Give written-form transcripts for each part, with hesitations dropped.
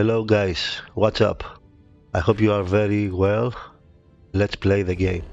Hello guys, what's up? I hope you are very well. Let's play the game.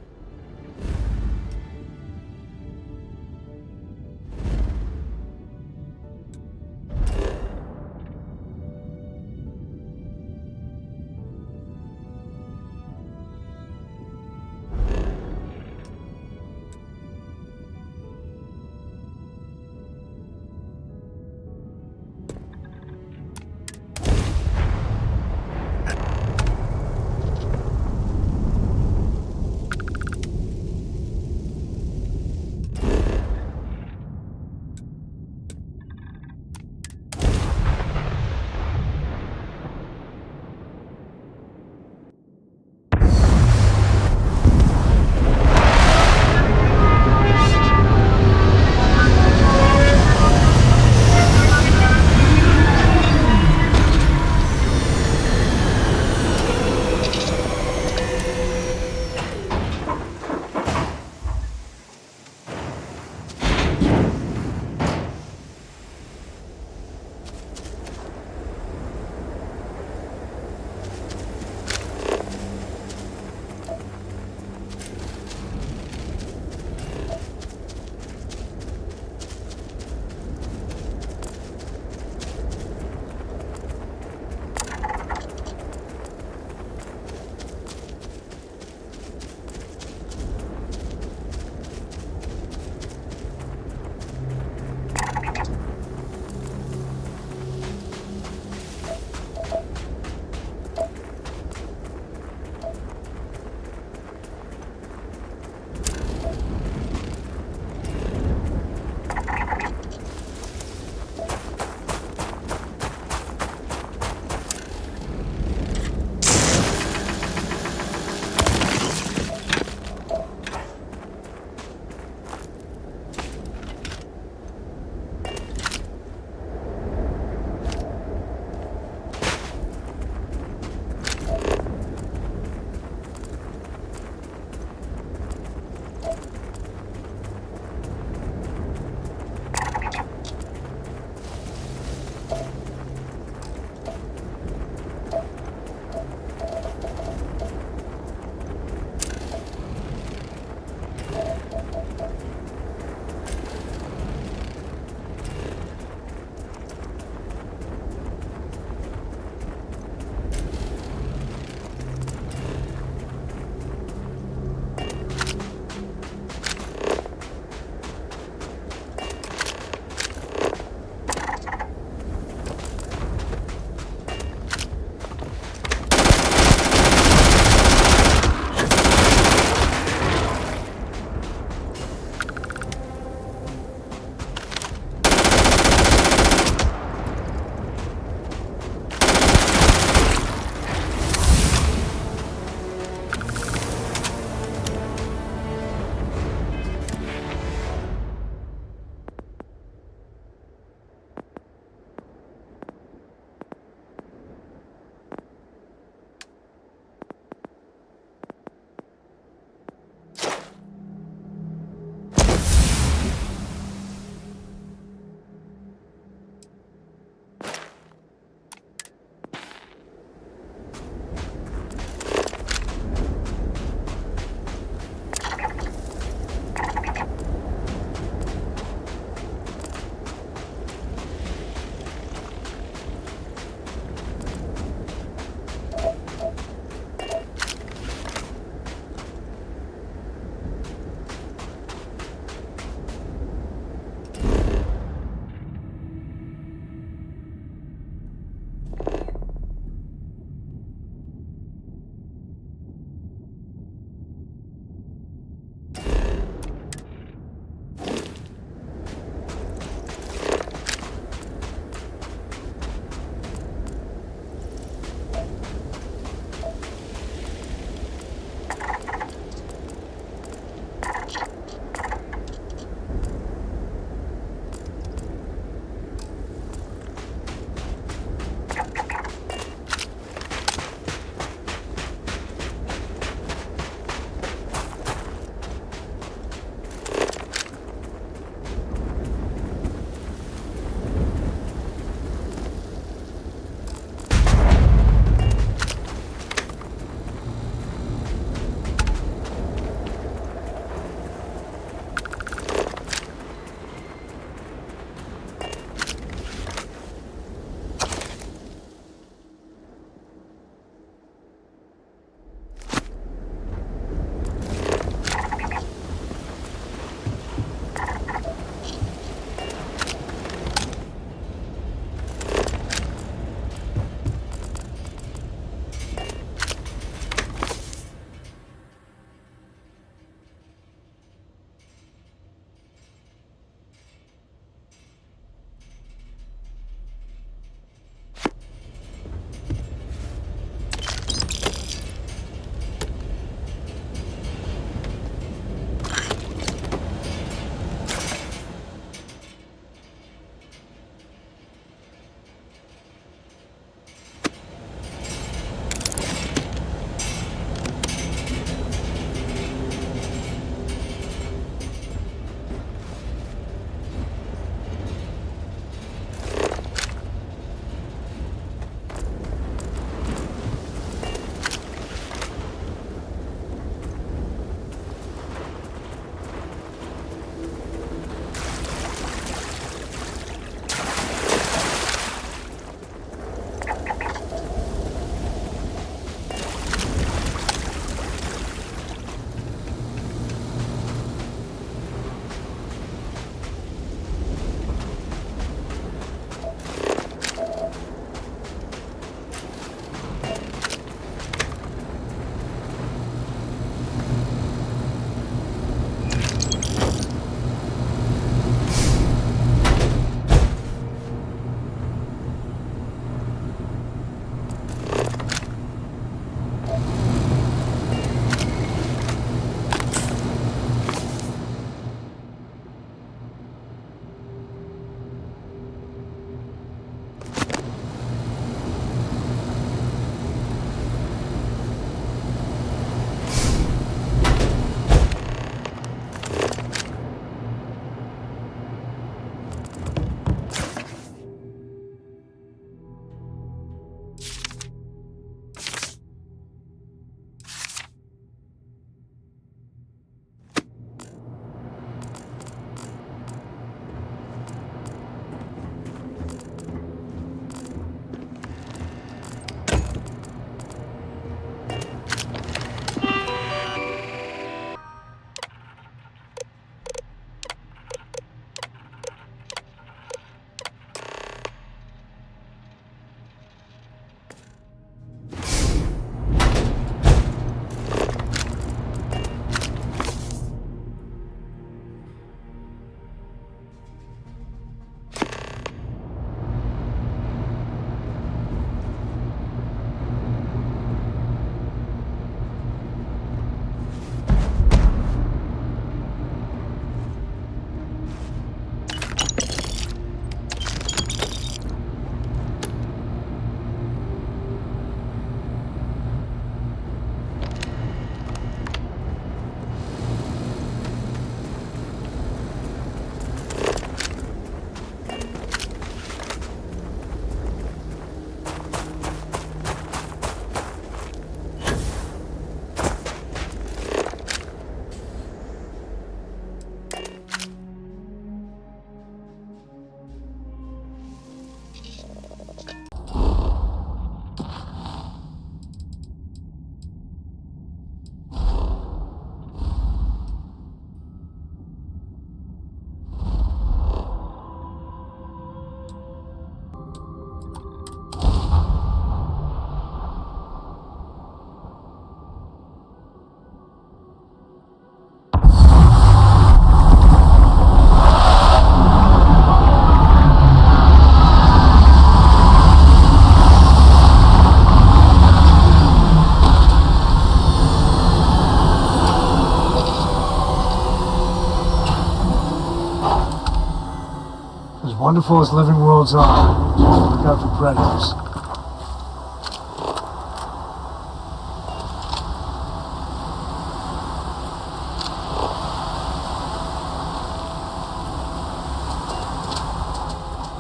wonderful as living worlds are, look out for predators.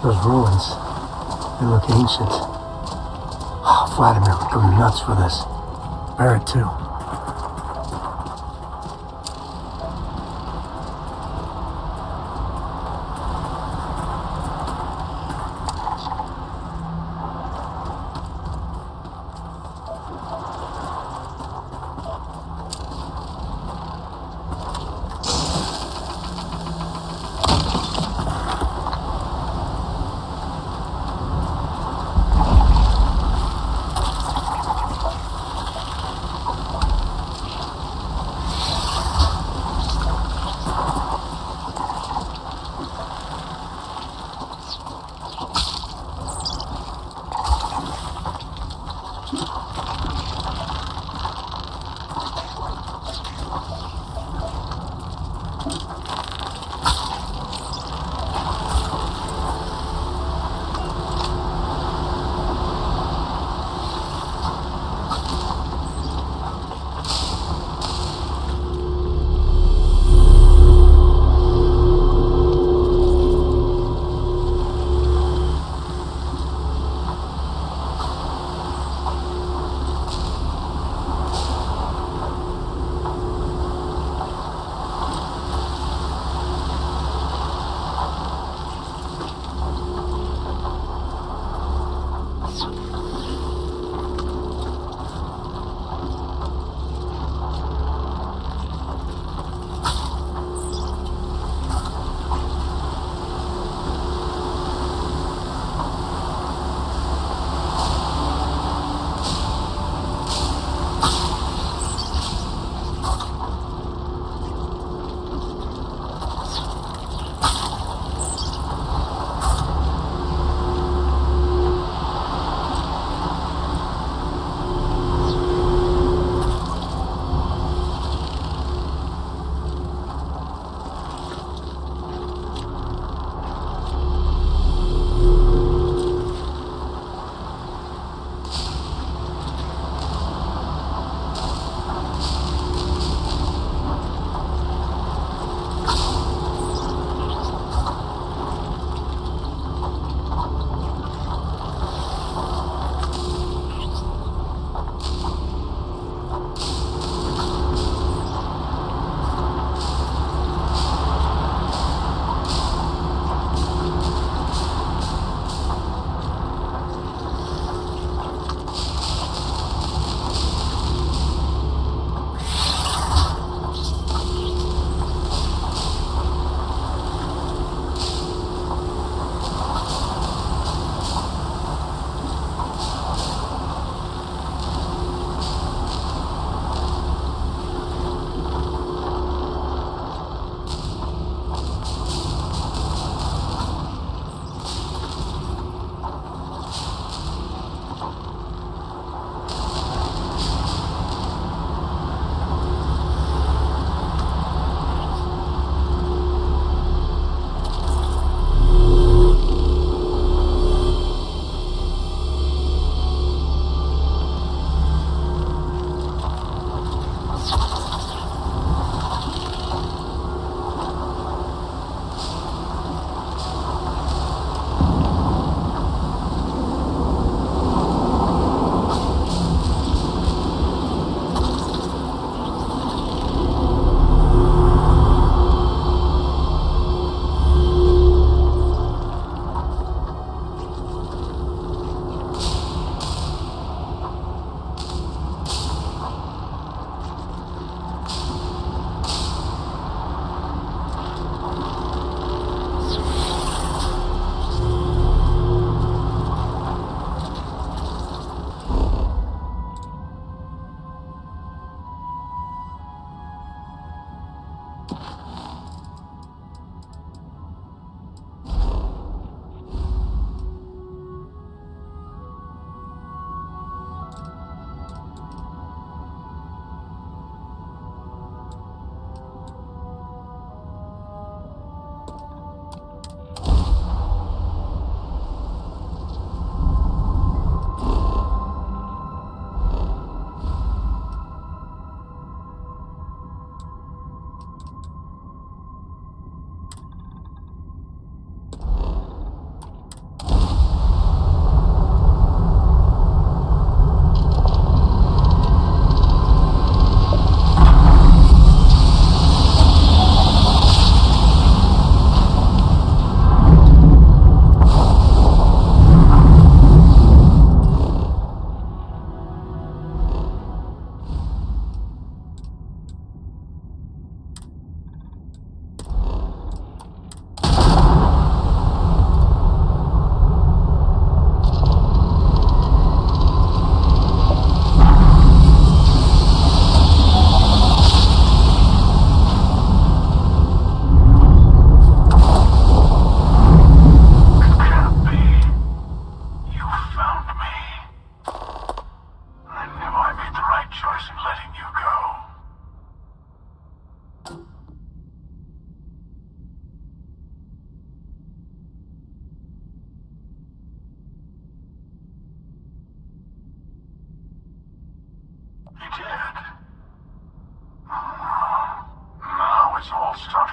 Those ruins, they look ancient. Oh, Vladimir would go nuts for this. Barrett too.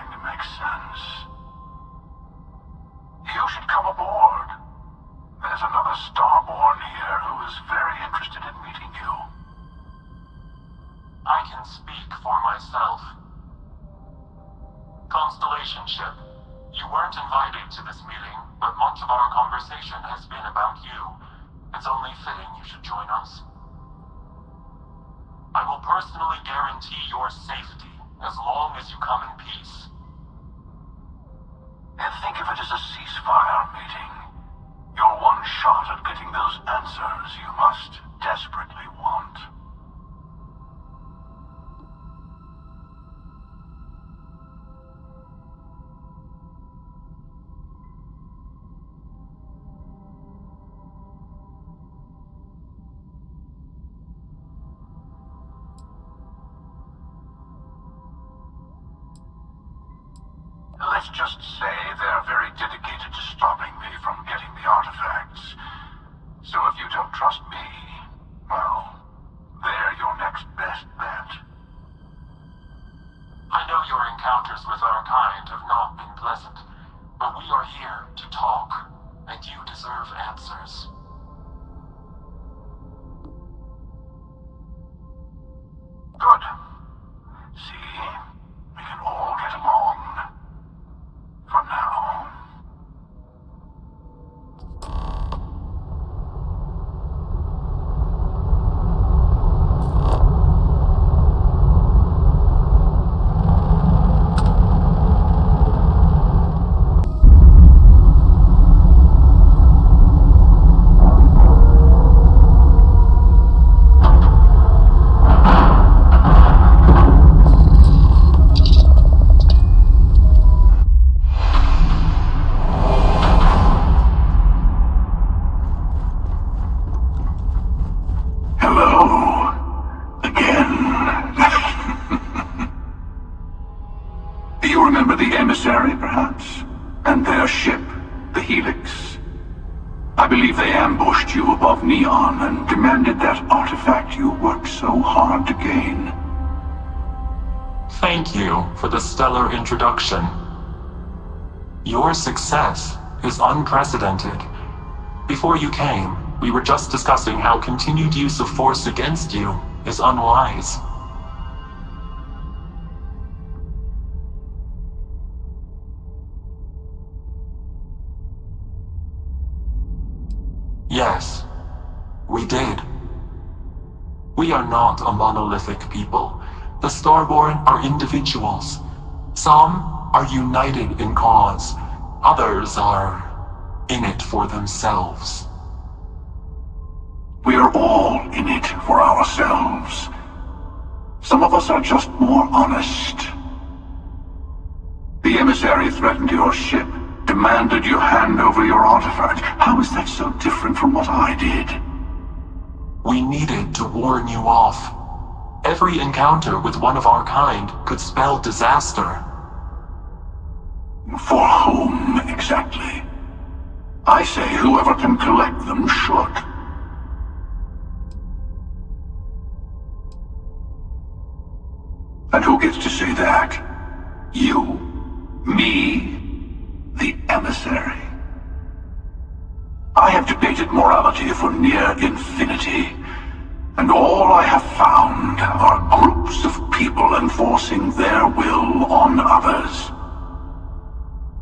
starting to make sense. You should come aboard. There's another Starborn here who is very interested in meeting you. I can speak for myself. Constellation ship, you weren't invited to this meeting, but much of our conversation has been about you. It's only fitting you should join us. I will personally guarantee your safety as long as you come in peace. And think of it as a ceasefire meeting. Your one shot at getting those answers you must desperately want. Let's just say they're very dedicated to stopping me from getting the artifacts. So if you don't trust me, well, they're your next best bet. I know your encounters with our kind have not been pleasant, but we are here to talk, and you deserve answers. Good. See, we can all get along. For now. Perhaps, and their ship, the Helix. I believe they ambushed you above Neon and demanded that artifact you worked so hard to gain. Thank you for the stellar introduction. Your success is unprecedented. Before you came, we were just discussing how continued use of force against you is unwise. Yes, we did. We are not a monolithic people. The Starborn are individuals. Some are united in cause. Others are in it for themselves. We are all in it for ourselves. Some of us are just more honest. The emissary threatened your ship, demanded you hand over your artifact. How is that so different from what I did? We needed to warn you off. Every encounter with one of our kind could spell disaster. For whom, exactly? I say whoever can collect them should. And who gets to say that? You? Me? The emissary? I have debated morality for near infinity, and all I have found are groups of people enforcing their will on others.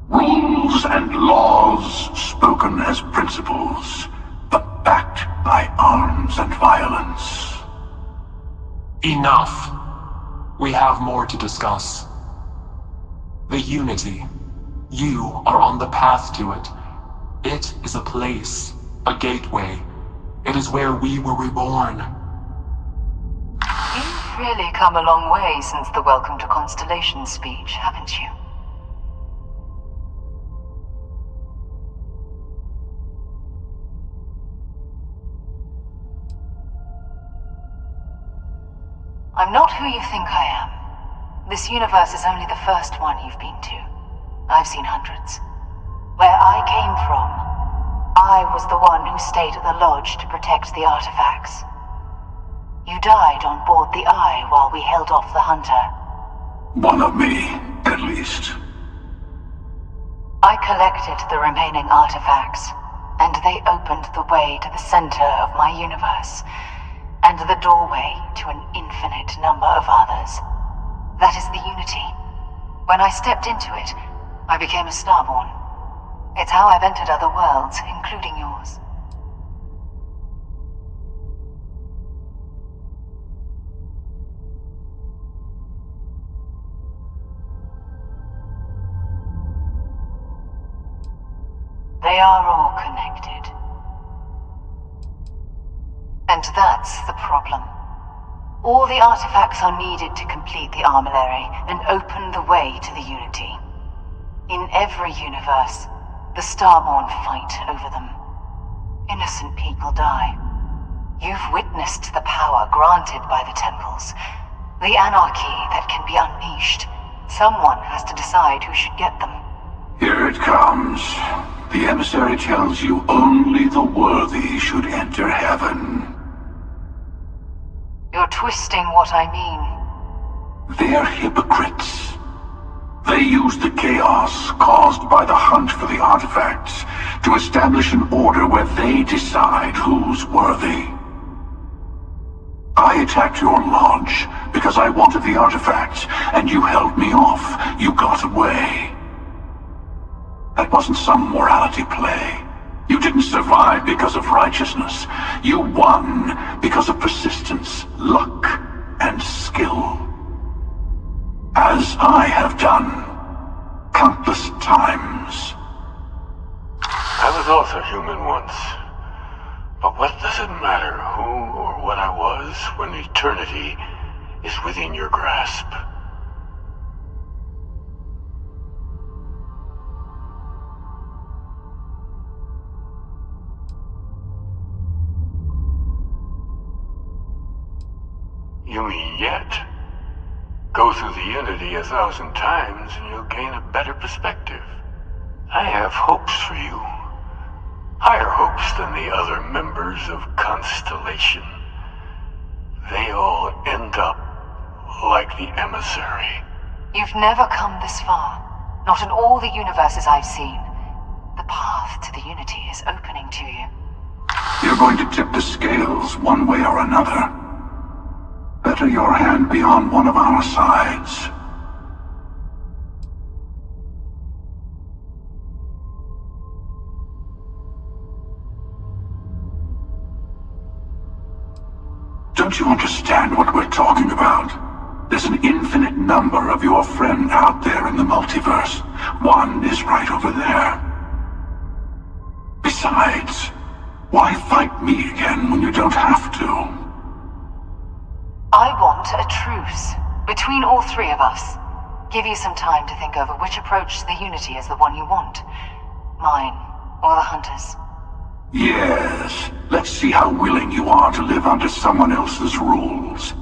Rules and laws spoken as principles, but backed by arms and violence. Enough. We have more to discuss. The Unity. You are on the path to it. It is a place, a gateway. It is where we were reborn. You've really come a long way since the Welcome to Constellation speech, haven't you? I'm not who you think I am. This universe is only the first one you've been to. I've seen hundreds. Where I came from, I was the one who stayed at the lodge to protect the artifacts. You died on board the Eye while we held off the Hunter. One of me, at least. I collected the remaining artifacts, and they opened the way to the center of my universe, and the doorway to an infinite number of others. That is the Unity. When I stepped into it, I became a Starborn. It's how I've entered other worlds, including yours. They are all connected. And that's the problem. All the artifacts are needed to complete the armillary and open the way to the Unity. In every universe, the Starborn fight over them. Innocent people die. You've witnessed the power granted by the temples, the anarchy that can be unleashed. Someone has to decide who should get them. Here it comes. The emissary tells you only the worthy should enter heaven. You're twisting what I mean. They're hypocrites. They use the chaos caused by the hunt for the artifacts to establish an order where they decide who's worthy. I attacked your launch because I wanted the artifacts, and you held me off. You got away. That wasn't some morality play. You didn't survive because of righteousness. You won because of persistence, luck, and skill. As I have done countless times. I was also human once. But what does it matter who or what I was when eternity is within your grasp? You mean yet? Go through the Unity 1,000 times and you'll gain a better perspective. I have hopes for you. Higher hopes than the other members of Constellation. They all end up like the emissary. You've never come this far. Not in all the universes I've seen. The path to the Unity is opening to you. You're going to tip the scales one way or another. Better your hand be on one of our sides. Don't you understand what we're talking about? There's an infinite number of your friend out there in the multiverse. One is right over there. Besides, why fight me again when you don't have to? I want a truce between all three of us. Give you some time to think over which approach to the Unity is the one you want. Mine, or the Hunters. Yes, let's see how willing you are to live under someone else's rules.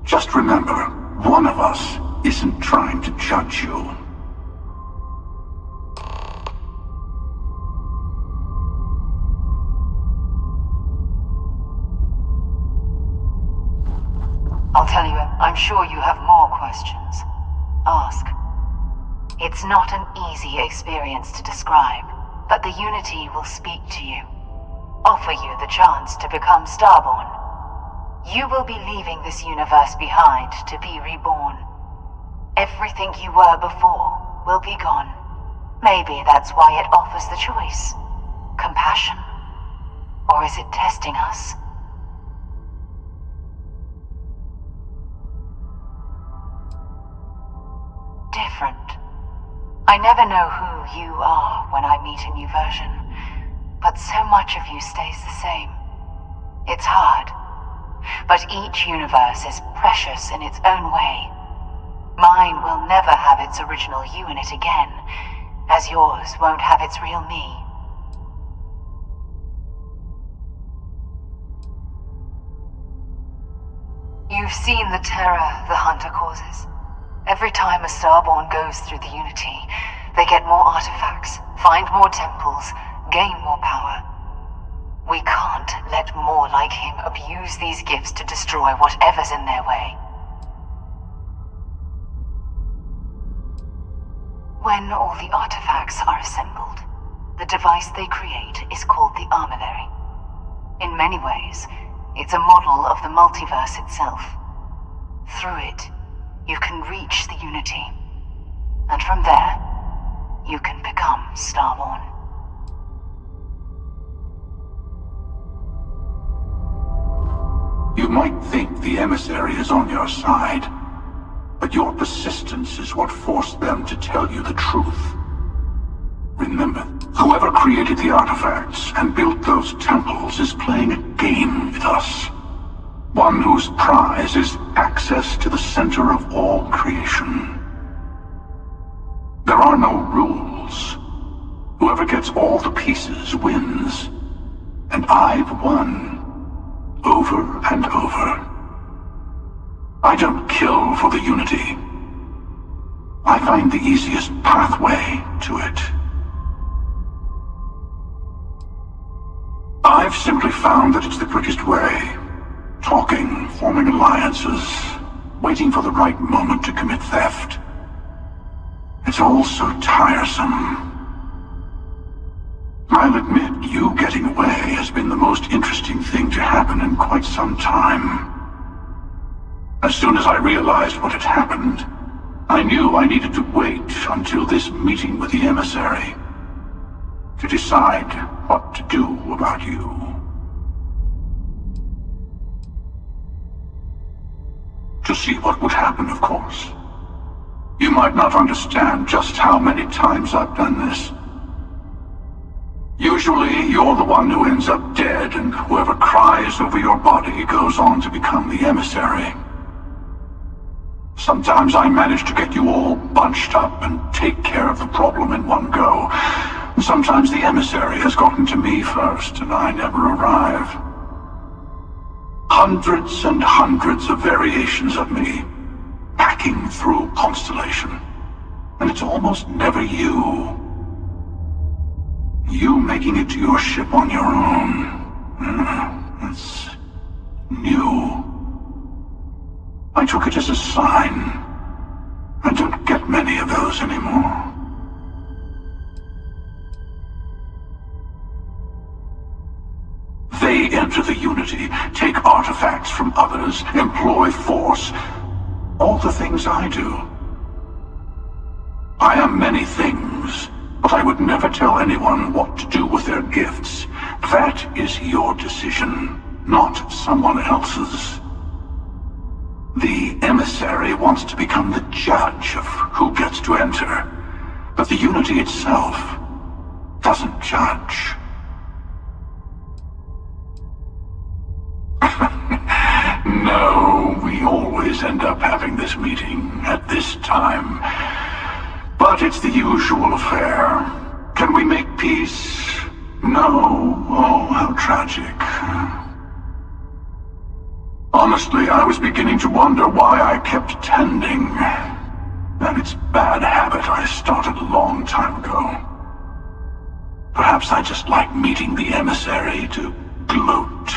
Just remember, one of us isn't trying to judge you. I'll tell you, I'm sure you have more questions. Ask. It's not an easy experience to describe, but the Unity will speak to you. Offer you the chance to become Starborn. You will be leaving this universe behind to be reborn. Everything you were before will be gone. Maybe that's why it offers the choice. Compassion? Or is it testing us? Different. I never know who you are when I meet a new version, but so much of you stays the same. It's hard, but each universe is precious in its own way. Mine will never have its original you in it again, as yours won't have its real me. You've seen the terror the Hunter causes. Every time a Starborn goes through the Unity, they get more artifacts, find more temples, gain more power. We can't let more like him abuse these gifts to destroy whatever's in their way. When all the artifacts are assembled, the device they create is called the Armillary. In many ways, it's a model of the multiverse itself. Through it, you can reach the Unity. And from there, you can become Starborn. You might think the emissary is on your side, but your persistence is what forced them to tell you the truth. Remember, whoever created the artifacts and built those temples is playing a game with us. One whose prize is access to the center of all creation. There are no rules. Whoever gets all the pieces wins. And I've won. Over and over. I don't kill for the Unity. I find the easiest pathway to it. I've simply found that it's the quickest way. Talking, forming alliances, waiting for the right moment to commit theft. It's all so tiresome. I'll admit, you getting away has been the most interesting thing to happen in quite some time. As soon as I realized what had happened, I knew I needed to wait until this meeting with the emissary to decide what to do about you. To see what would happen, of course. You might not understand just how many times I've done this. Usually, you're the one who ends up dead, and whoever cries over your body goes on to become the emissary. Sometimes I manage to get you all bunched up and take care of the problem in one go. And sometimes the emissary has gotten to me first, and I never arrive. Hundreds and hundreds of variations of me, packing through Constellation. And it's almost never you. You making it to your ship on your own. That's new. I took it as a sign. I don't get many of those anymore. They enter the Unity, take artifacts from others, employ force. All the things I do. I am many things. But I would never tell anyone what to do with their gifts. That is your decision, not someone else's. The emissary wants to become the judge of who gets to enter, but the Unity itself doesn't judge. No, we always end up having this meeting at this time. But it's the usual affair. Can we make peace? No. Oh, how tragic. Honestly, I was beginning to wonder why I kept tending. And it's bad habit I started a long time ago. Perhaps I just like meeting the emissary to gloat.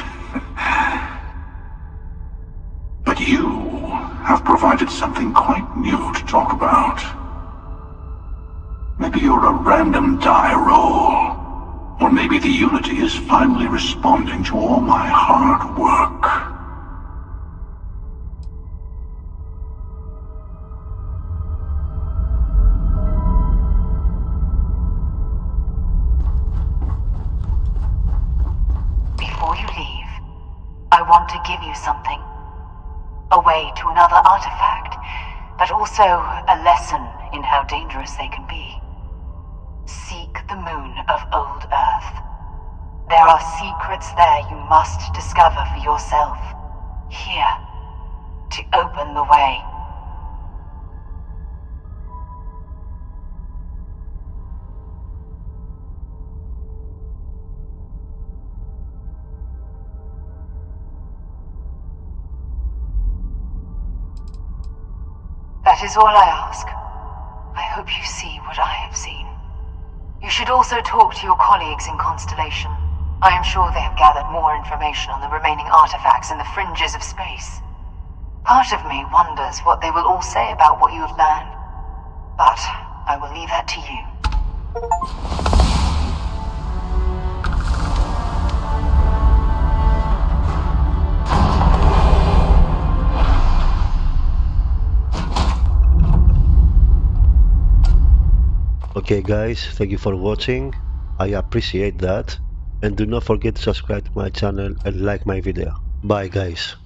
But you have provided something quite new to talk about. Maybe you're a random die roll. Or maybe the Unity is finally responding to all my hard work. Before you leave, I want to give you something. A way to another artifact, but also a lesson in how dangerous they can be. Seek the moon of old Earth. There are secrets there you must discover for yourself. Here, to open the way. That is all I ask. I hope you see what I have seen. You should also talk to your colleagues in Constellation. I am sure they have gathered more information on the remaining artifacts in the fringes of space. Part of me wonders what they will all say about what you have learned. But I will leave that to you. Okay guys, thank you for watching. I appreciate that. And do not forget to subscribe to my channel and like my video. Bye guys.